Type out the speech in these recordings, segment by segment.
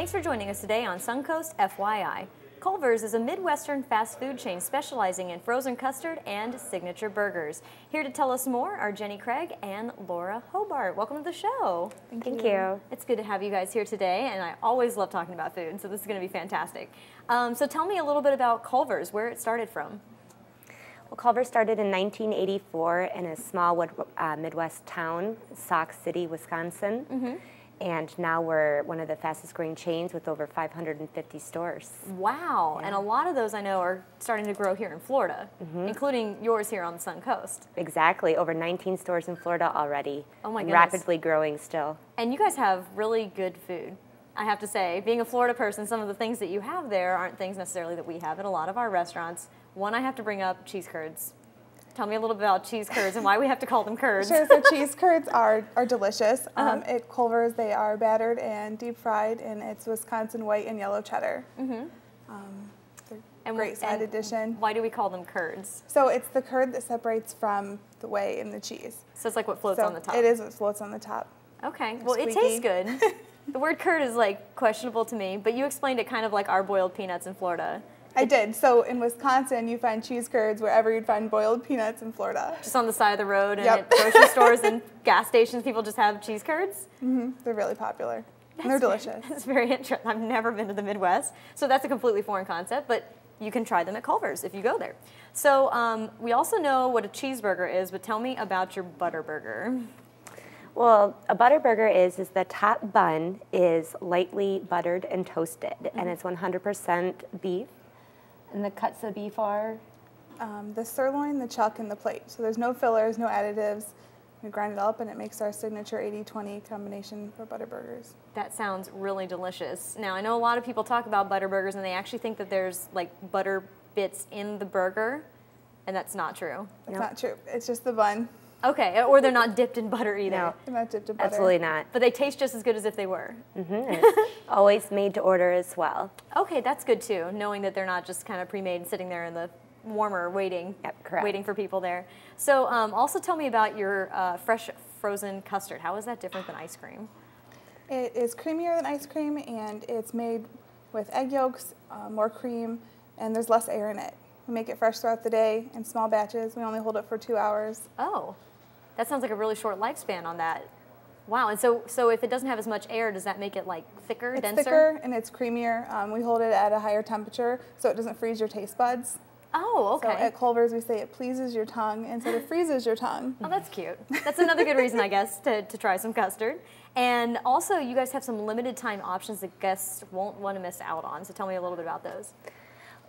Thanks for joining us today on Suncoast FYI. Culvers is a Midwestern fast food chain specializing in frozen custard and signature burgers. Here to tell us more are Jenny Craig and Laura Hobart. Welcome to the show. Thank you. It's good to have you guys here today, and I always love talking about food, so this is going to be fantastic. So tell me a little bit about Culvers, where it started from. Well, Culver started in 1984 in a small Midwest town, Sauk City, Wisconsin. And now we're one of the fastest growing chains with over 550 stores. Wow, yeah. And a lot of those I know are starting to grow here in Florida, including yours here on the Sun Coast. Exactly, over 19 stores in Florida already. Oh my goodness. Rapidly growing still. And you guys have really good food. I have to say, being a Florida person, some of the things that you have there aren't things necessarily that we have at a lot of our restaurants. One, I have to bring up cheese curds. Tell me a little bit about cheese curds and why we have to call them curds. Sure, so cheese curds are delicious. At Culver's, they are battered and deep fried, and it's Wisconsin white and yellow cheddar. They're a great side addition. Why do we call them curds? So it's the curd that separates from the whey and the cheese. So it's like what floats on the top? It is what floats on the top. Okay, well it tastes good. The word curd is like questionable to me, but you explained it kind of like our boiled peanuts in Florida. I did. So in Wisconsin, you find cheese curds wherever you'd find boiled peanuts in Florida. Just on the side of the road and at grocery stores and gas stations, people just have cheese curds? They're really popular. And they're delicious. That's very interesting. I've never been to the Midwest, so that's a completely foreign concept, but you can try them at Culver's if you go there. So we also know what a cheeseburger is, but tell me about your butter burger. Well, a butter burger is the top bun is lightly buttered and toasted, and it's 100% beef. And the cuts of beef are? The sirloin, the chuck, and the plate. So there's no fillers, no additives. We grind it all up, and it makes our signature 80-20 combination for butter burgers. That sounds really delicious. Now, I know a lot of people talk about butter burgers, and they actually think that there's like butter bits in the burger, and that's not true. That's not true. It's just the bun. Okay, or they're not dipped in butter either. No, they're not dipped in butter. Absolutely not. But they taste just as good as if they were. And it's always made to order as well. Okay, that's good too, knowing that they're not just kind of pre-made and sitting there in the warmer waiting, waiting for people there. So also tell me about your fresh frozen custard. How is that different than ice cream? It is creamier than ice cream, and it's made with egg yolks, more cream, and there's less air in it. We make it fresh throughout the day in small batches. We only hold it for 2 hours. Oh. That sounds like a really short lifespan on that. Wow, and so if it doesn't have as much air, does that make it like thicker, denser? It's thicker and it's creamier. We hold it at a higher temperature so it doesn't freeze your taste buds. Oh, okay. So at Culver's we say it pleases your tongue instead of freezes your tongue. Oh, that's cute. That's another good reason, I guess, to try some custard. And also you guys have some limited time options that guests won't want to miss out on, so tell me a little bit about those.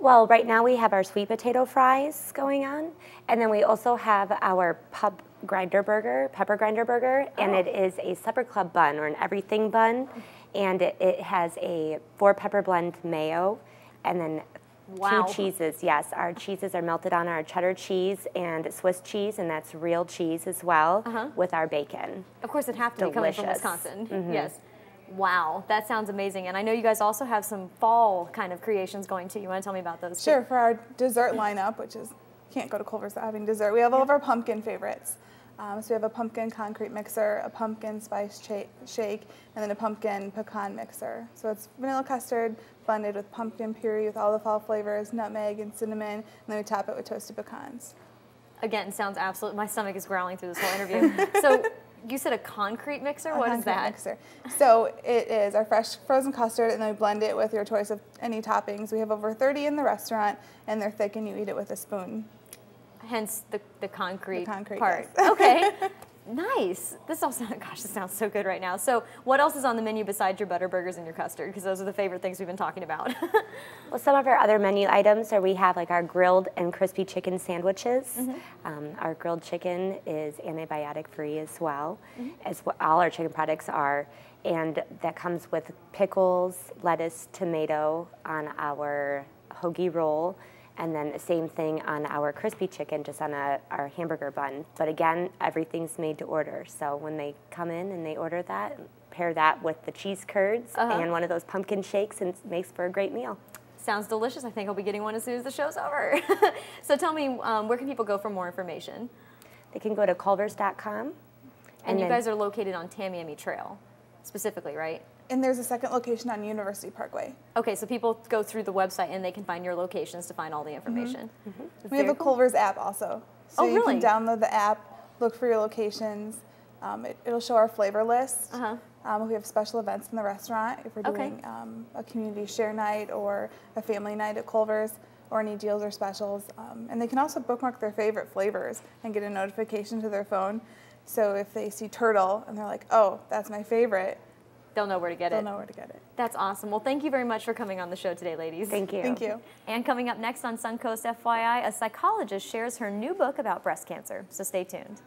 Well, right now we have our sweet potato fries going on, and then we also have our pepper grinder burger, and it is a supper club bun or an everything bun, and it has a 4 pepper blend mayo, and then 2 cheeses. Yes, our cheeses are melted on our cheddar cheese and Swiss cheese, and that's real cheese as well with our bacon. Of course, it have to be coming from Wisconsin. Yes. Wow, that sounds amazing. And I know you guys also have some fall kind of creations going too. You want to tell me about those? Sure. For our dessert lineup, which is, can't go to Culver's without having dessert, we have all of our pumpkin favorites. So we have a pumpkin concrete mixer, a pumpkin spice shake, and then a pumpkin pecan mixer. So it's vanilla custard blended with pumpkin puree with all the fall flavors, nutmeg and cinnamon, and then we top it with toasted pecans. Again, sounds absolute. My stomach is growling through this whole interview. So you said a concrete mixer? What is that? Mixer. So it is our fresh frozen custard, and then we blend it with your choice of any toppings. We have over 30 in the restaurant, and they're thick, and you eat it with a spoon. Hence the concrete part. Yes. Okay, nice. This sounds so good right now. So what else is on the menu besides your butter burgers and your custard? Because those are the favorite things we've been talking about. Well, some of our other menu items are we have like our grilled and crispy chicken sandwiches. Our grilled chicken is antibiotic free as well, as what all our chicken products are. And that comes with pickles, lettuce, tomato on our hoagie roll. And then the same thing on our crispy chicken, just on our hamburger bun. But again, everything's made to order. So when they come in and they order that, pair that with the cheese curds and one of those pumpkin shakes, and it makes for a great meal. Sounds delicious. I think I'll be getting one as soon as the show's over. So tell me, where can people go for more information? They can go to culvers.com. And you guys are located on Tamiami Trail, specifically, right? And there's a second location on University Parkway. Okay, so people go through the website and they can find your locations to find all the information. We have a Culvers app also. So Oh, you really? can download the app, look for your locations. It'll show our flavor list. We have special events in the restaurant if we're doing a community share night or a family night at Culvers, or any deals or specials. And they can also bookmark their favorite flavors and get a notification to their phone. So if they see turtle and they're like, oh, that's my favorite, They'll know where to get it. they'll know where to get it. That's awesome. Well, thank you very much for coming on the show today, ladies. Thank you. Thank you. And coming up next on Suncoast FYI, a psychologist shares her new book about breast cancer. So stay tuned.